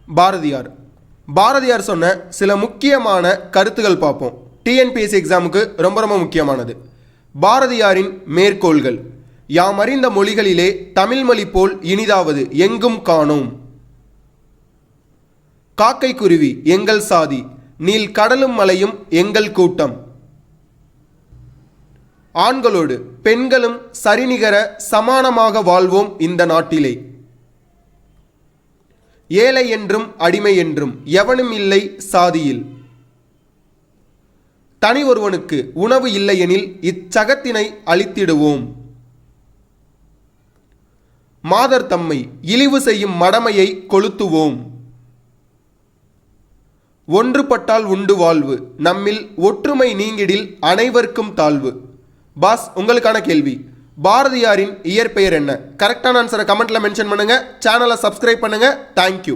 பாரதியார் சொன்ன சில முக்கியமான கருத்துகள் பார்ப்போம். டிஎன்பிஎஸ்சி எக்ஸாமுக்கு ரொம்ப ரொம்ப முக்கியமானது. பாரதியாரின் மேற்கோள்கள்: யாம் அறிந்த மொழிகளிலே தமிழ் மொழி போல் இனிதாவது எங்கும் காணோம். காக்கை குருவி எங்கள் சாதி, நீல் கடலும் மலையும் எங்கள் கூட்டம். ஆண்களோடு பெண்களும் சரிநிகர சமானமாக வாழ்வோம் இந்த நாட்டிலே. ஏழை என்றும் அடிமை என்றும் எவனும் இல்லை சாதியில். தனி ஒருவனுக்கு உணவு இல்லையெனில் இச்சகத்தினை அழித்திடுவோம். மாதர் தம்மை இழிவு செய்யும் மடமையை கொளுத்துவோம். ஒன்றுபட்டால் உண்டு வாழ்வு, நம்மில் ஒற்றுமை நீங்கிடில் அனைவருக்கும் தாழ்வு. பாஸ், உங்களுக்கான கேள்வி: பாரதியாரின் இயற்பெயர் என்ன? கரெக்டான ஆன்சரை கமெண்ட்ல மென்ஷன் பண்ணுங்க. சேனலை சப்ஸ்கிரைப் பண்ணுங்க. தேங்க்யூ.